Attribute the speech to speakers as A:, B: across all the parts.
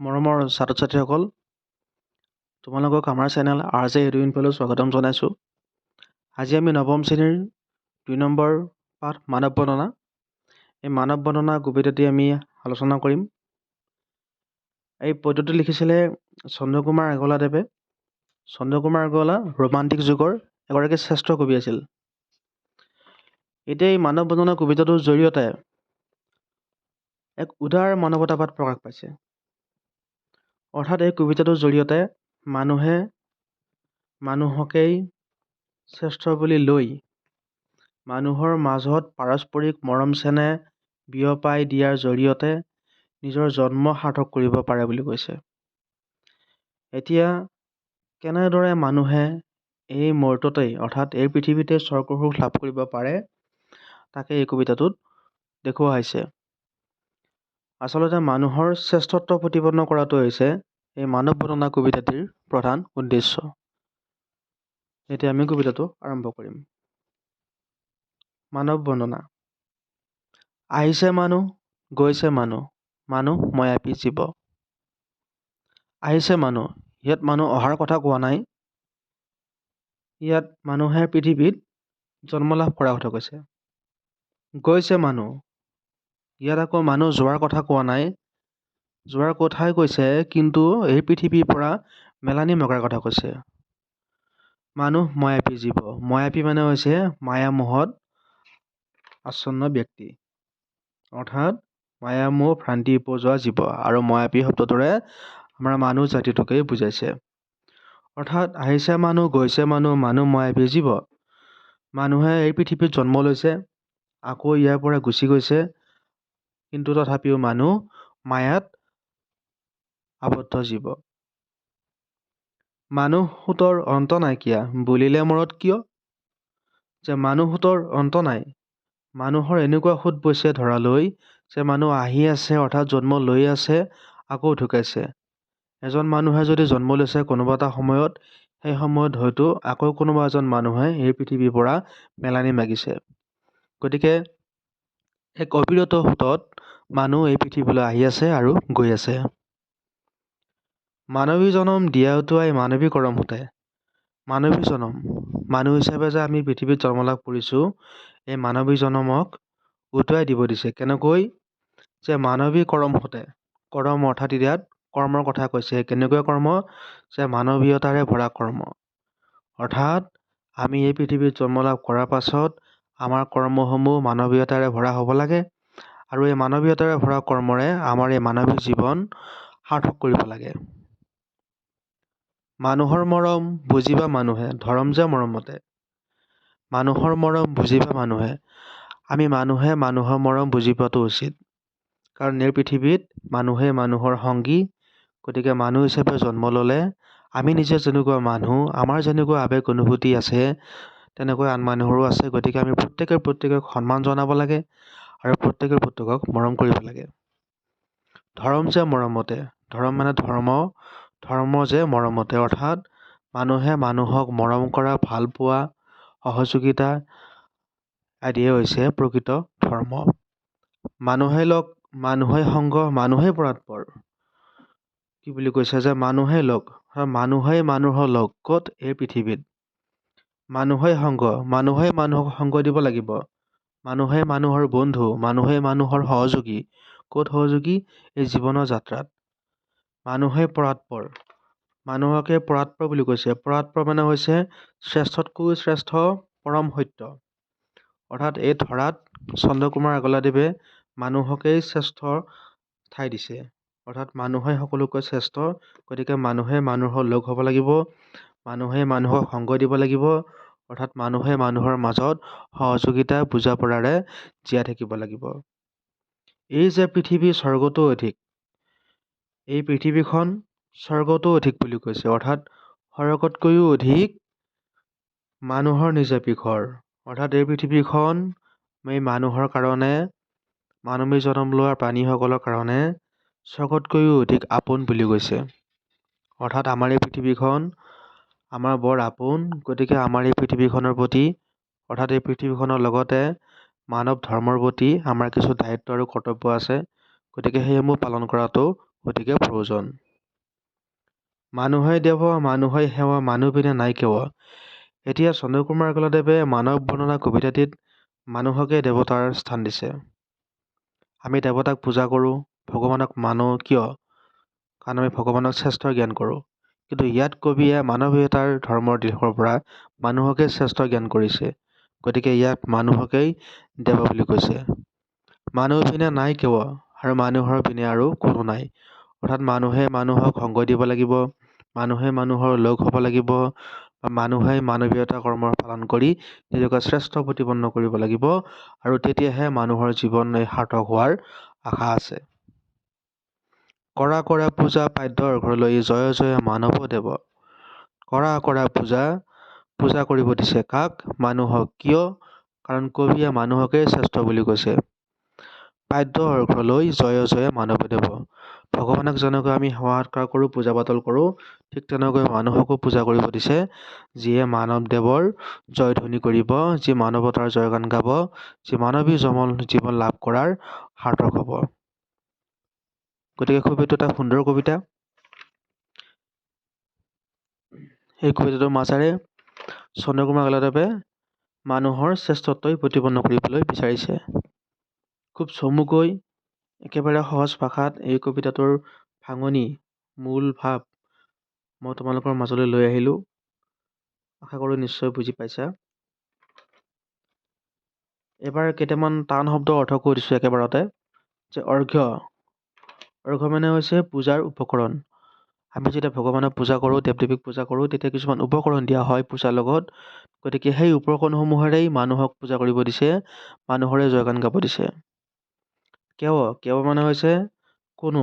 A: মৰমৰ ছাত্ৰ ছাত্ৰীসকল, তোমালোকক আমাৰ চেনেল RJ এডুইনফলৈ স্বাগতম জনাইছোঁ। আজি আমি নৱম শ্ৰেণীৰ 2 নম্বৰ পাঠ মানৱ বৰ্ণনা। এই মানৱ বৰ্ণনা কবিতাটি আমি আলোচনা কৰিম। এই পদ্যটি লিখিছিলে চন্দ্ৰকুমাৰ আগৰৱালাদেৱে। চন্দ্ৰকুমাৰ আগৰৱালা ৰোমান্টিক যুগৰ এগৰাকী শ্ৰেষ্ঠ কবি আছিল। এতিয়া এই মানৱ বৰ্ণনা কবিতাটোৰ জৰিয়তে এক উদাৰ মানৱতাবাদ প্ৰকাশ পাইছে। অৰ্থাৎ এই কবিতাটোৰ জৰিয়তে মানুহে মানুহকেই শ্ৰেষ্ঠ বুলি লৈ মানুহৰ মাজত পাৰস্পৰিক মৰম চেনেহ বিয়পাই দিয়াৰ জৰিয়তে নিজৰ জন্ম সাৰ্থক কৰিব পাৰে বুলি কৈছে। এতিয়া কেনেদৰে মানুহে এই মুহূৰ্ততেই অৰ্থাৎ এই পৃথিৱীতে স্বৰ্গসুখ লাভ কৰিব পাৰে তাকে এই কবিতাটোত দেখুওৱা হৈছে। আচলতে মানুহৰ শ্ৰেষ্ঠত্ব প্ৰতিপন্ন কৰাটো হৈছে এই মানৱ বৰ্ণনা কবিতাটিৰ প্ৰধান উদ্দেশ্য। এতিয়া আমি কবিতাটো আৰম্ভ কৰিম। মানৱ বৰ্ণনা। আহিছে মানুহ, গৈছে মানুহ, মানুহ মায়াবী জীৱ। আহিছে মানুহ, ইয়াত মানুহ অহাৰ কথা কোৱা নাই। ইয়াত মানুহে পৃথিৱীত জন্ম লাভ কৰাৰ কথা কৈছে। গৈছে মানুহ, ইয়াত আকৌ মানুহ যোৱাৰ কথা কোৱা নাই। যোৱাৰ কথাই কৈছে, কিন্তু এই পৃথিৱীৰ পৰা মেলানি মগাৰ কথা কৈছে। মানুহ মায়াবী জীৱ। মায়াবী মানে হৈছে মায়া মোহত আচ্ছন্ন ব্যক্তি, অৰ্থাৎ মায়া মোহ ভ্ৰান্তি উপজোৱা জীৱ। আৰু মায়াবী শব্দটোৰে আমাৰ মানুহ জাতিটোকেই বুজাইছে। অৰ্থাৎ আহিছে মানুহ, গৈছে মানুহ, মানুহ মায়াবী জীৱ। মানুহে এই পৃথিৱীত জন্ম লৈছে, আকৌ ইয়াৰ পৰা গুচি গৈছে, কিন্তু তথাপিও মানুহ মায়াত আবদ্ধ জীৱ। মানুহসূতৰ অন্ত নাইকিয়া, বুলিলে মৰত কিয়? যে মানুহসূতৰ অন্ত নাই। মানুহৰ এনেকুৱা সোঁত বৈছে ধৰালৈ যে মানুহ আহি আছে, অৰ্থাৎ জন্ম লৈ আছে, আকৌ ঢুকাইছে। এজন মানুহে যদি জন্ম লৈছে কোনোবা এটা সময়ত, সেই সময়ত হয়তো আকৌ কোনোবা এজন মানুহে এই পৃথিৱীৰ পৰা মেলানি মাগিছে। গতিকে এক অবিৰত সোঁতত মানুহ এই পৃথিৱীলৈ আহি আছে আৰু গৈ আছে। মানৱী জনম দিয়া উটুৱাই মানৱী কৰম হোতে। মানৱী জনম, মানুহ হিচাপে যে আমি পৃথিৱীত জন্ম লাভ কৰিছোঁ, এই মানৱী জনমক উটুৱাই দিব দিছে। কেনেকৈ? যে মানৱী কৰম হোতে। কৰম অৰ্থাৎ ইয়াত কৰ্মৰ কথা কৈছে। কেনেকুৱা কৰ্ম? যে মানৱীয়তাৰে ভৰা কৰ্ম। অৰ্থাৎ আমি এই পৃথিৱীত জন্ম লাভ কৰাৰ পাছত আমাৰ কৰ্মসমূহ মানৱীয়তাৰে ভৰা হ'ব লাগে, আৰু এই মানৱীয়তাৰে ভৰা কৰ্মৰে আমাৰ এই মানৱিক জীৱন সাৰ্থক কৰিব লাগে। মানুহৰ মৰম বুজিবা মানুহে, ধৰম যে মৰমতে। মানুহৰ মৰম বুজিবা মানুহে। আমি মানুহে মানুহৰ মৰম বুজি পোৱাটো উচিত। কাৰণ এই পৃথিৱীত মানুহে মানুহৰ সংগী। গতিকে মানুহ হিচাপে জন্ম ল'লে আমি নিজে যেনেকুৱা মানুহ, আমাৰ যেনেকুৱা আৱেগ অনুভূতি আছে, তেনেকৈ আন মানুহৰো আছে। গতিকে আমি প্ৰত্যেকক সন্মান জনাব লাগে আৰু প্ৰত্যেকক মৰম কৰিব লাগে। ধৰম যে মৰমতে। ধৰম মানে ধৰ্ম, ধৰ্ম যে মৰমতে। অৰ্থাৎ মানুহে মানুহক মৰম কৰা, ভাল পোৱা, সহযোগিতা আদিয়ে হৈছে প্ৰকৃত ধৰ্ম। মানুহে লগ, মানুহে সংগ, মানুহে পৰাৎপৰ। কি বুলি কৈছে? যে মানুহে লগ, মানুহেই মানুহৰ লগ ক'ত? এই পৃথিৱীত। মানুহে সংগ, মানুহে মানুহক সংগ দিব লাগিব। মানুহে মানুহৰ বন্ধু, মানুহে মানুহৰ সহযোগী। ক'ত সহযোগী? এই জীৱনৰ যাত্ৰাত। মানুহে পৰাৎপৰ, মানুহকে পৰাৎপৰ বুলি কৈছে। পৰাৎপৰ মানে হৈছে শ্ৰেষ্ঠতকৈ শ্ৰেষ্ঠ, পৰম সত্য। অৰ্থাৎ এই ধৰাত চন্দ্ৰকুমাৰ আগৰৱালাদেৱে মানুহকেই শ্ৰেষ্ঠ ঠাই দিছে। অৰ্থাৎ মানুহে সকলোকৈ শ্ৰেষ্ঠ। গতিকে মানুহে মানুহৰ লগ হ'ব লাগিব, মানুহে মানুহক সংগ দিব লাগিব, অৰ্থাৎ মানুহে মানুহৰ মাজত সহযোগিতা বুজা পৰাৰে জীয়াই থাকিব লাগিব। এই যে পৃথিৱী স্বৰ্গতো অধিক, এই পৃথিৱীখন স্বৰ্গতো অধিক বুলি কৈছে। অৰ্থাৎ স্বৰ্গতকৈও অধিক মানুহৰ নিজাপি ঘৰ। অৰ্থাৎ এই পৃথিৱীখন এই মানুহৰ কাৰণে, মানৱী জন্ম লোৱা প্ৰাণীসকলৰ কাৰণে স্বৰ্গতকৈও অধিক আপোন বুলি কৈছে। অৰ্থাৎ আমাৰ এই পৃথিৱীখন আমাৰ বৰ আপোন। গতিকে আমাৰ এই পৃথিৱীখনৰ প্ৰতি, অৰ্থাৎ এই পৃথিৱীখনৰ লগতে মানৱ ধৰ্মৰ প্ৰতি আমাৰ কিছু দায়িত্ব আৰু কৰ্তব্য আছে। গতিকে সেইসমূহ পালন কৰাটো গতিকে প্ৰয়োজন। মানুহে দেৱ মানুহে সেৱা মানুহ বিনে নাই কেৱ। এতিয়া চন্দ্ৰকুমাৰ আগলাদেৱে মানৱ বৰ্ণনা কবিতাটিত মানুহকে দেৱতাৰ স্থান দিছে। আমি দেৱতাক পূজা কৰোঁ, ভগৱানক মানো কিয়? কাৰণ আমি ভগৱানক শ্ৰেষ্ঠ জ্ঞান কৰোঁ। কিন্তু ইয়াত কবিয়ে মানৱীয়তাৰ ধৰ্মৰ দিশৰ পৰা মানুহকে শ্ৰেষ্ঠ জ্ঞান কৰিছে। গতিকে ইয়াত মানুহকেই দেৱ বুলি কৈছে। মানুহ বিনে নাই কেৱ আৰু মানুহৰ বিনে আৰু কোনো নাই। অৰ্থাৎ মানুহে মানুহক সংগ দিব লাগিব, মানুহে মানুহৰ লগ হ'ব লাগিব, মানুহে মানৱীয়তা কৰ্ম পালন কৰি নিজকে শ্ৰেষ্ঠ প্ৰতিপন্ন কৰিব লাগিব আৰু তেতিয়াহে মানুহৰ জীৱন সাৰ্থক হোৱাৰ আশা আছে। কৰা কৰা পূজা পাদ্যৰ ঘৰলৈ জয় জয় মানৱ দেৱ। কৰা পূজা কৰিব দিছে কাক? মানুহক। কিয়? কাৰণ কবিয়ে মানুহকেই শ্ৰেষ্ঠ বুলি কৈছে। পাদ্যৰ ঘৰলৈ জয় জয় মানৱ দেৱ। ভগৱানক যেনেকৈ আমি সেৱা সৎকাৰ কৰোঁ, পূজা পাতল কৰোঁ, ঠিক তেনেকৈ মানুহকো পূজা কৰিব দিছে, যিয়ে মানৱ দেৱৰ জয়ধ্বনি কৰিব, যি মানৱতাৰ জয়গান গাব, যি মানৱী জীৱন লাভ কৰাৰ সাৰ্থক হ'ব। গতিকে খুব এইটো এটা সুন্দৰ কবিতা। এই কবিতাটোৰ মাজেৰে চন্দ্ৰকুমাৰ আগলাদেৱে মানুহৰ শ্ৰেষ্ঠত্বই প্ৰতিপন্ন কৰিবলৈ বিচাৰিছে। খুব চমুকৈ একেবাৰে সহজ ভাষাত এই কবিতাটোৰ ভাঙনি, মূল ভাৱ মই তোমালোকৰ মাজলৈ লৈ আহিলোঁ। আশা কৰোঁ নিশ্চয় বুজি পাইছা। এবাৰ কেইটামান টান শব্দৰ অৰ্থ কৈ দিছোঁ একেবাৰতে। যে অৰ্ঘ্য মানে হৈছে পূজাৰ উপকৰণ। আমি যেতিয়া ভগৱানক পূজা কৰোঁ, দেৱ দেৱীক পূজা কৰোঁ, তেতিয়া কিছুমান উপকৰণ দিয়া হয় পূজাৰ লগত। গতিকে সেই উপকৰণসমূহেৰেই মানুহক পূজা কৰিব দিছে, মানুহৰে জয়গান গাব দিছে। কেৱ মানে হৈছে কোনো।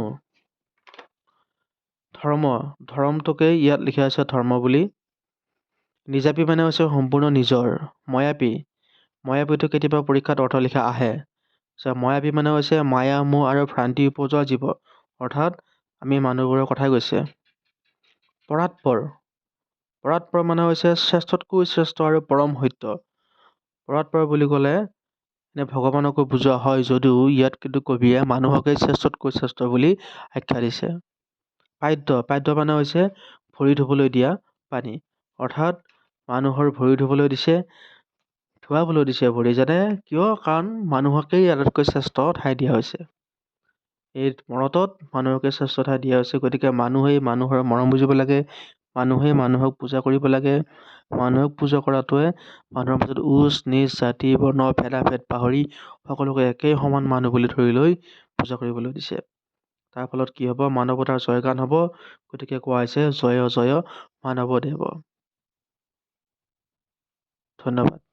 A: ধৰ্মটোকেই ইয়াত লিখা আছে ধৰ্ম বুলি। নিজাপি মানে হৈছে সম্পূৰ্ণ নিজৰ। ময়াপীটো কেতিয়াবা পৰীক্ষাত অৰ্থ লিখা আহে। ময়াপী মানে হৈছে মায়া মোহ আৰু ভ্ৰান্তি উপজোৱা জীৱ। অৰ্থাৎ আমি মানুহবোৰৰ কথাই কৈছে। পৰাৎপৰ মানে হৈছে শ্ৰেষ্ঠতকৈ শ্ৰেষ্ঠ আৰু পৰম সত্য। পৰাৎপৰ বুলি ক'লে এনে ভগৱানকো বুজোৱা হয় যদিও ইয়াত কিন্তু কবিয়ে মানুহকেই শ্ৰেষ্ঠতকৈ শ্ৰেষ্ঠ বুলি আখ্যা দিছে। পাদ্য মানে হৈছে ভৰি ধুবলৈ দিয়া পানী। অৰ্থাৎ মানুহৰ ভৰি ধুবলৈ দিছে, ধুৱাবলৈ দিছে ভৰি। যেনে কিয়? কাৰণ মানুহকেই আটাইতকৈ শ্ৰেষ্ঠ ঠাই দিয়া হৈছে। এই মৰতত মানুহকে শ্ৰেষ্ঠ ঠাই দিয়া হৈছে। গতিকে মানুহেই মানুহৰ মৰম বুজিব লাগে, মানুহেই মানুহক পূজা কৰিব লাগে। মানুহক পূজা কৰাটোৱে মানুহৰ মাজত উচ নিচ জাতি বৰ্ণ ভেদাভেদ পাহৰি সকলোকে একেই সমান মানুহ বুলি ধৰি লৈ পূজা কৰিবলৈ দিছে। তাৰ ফলত কি হ'ব? মানৱতাৰ জয়গান হ'ব। গতিকে কোৱা হৈছে জয় জয় মানৱ দেৱ। ধন্যবাদ।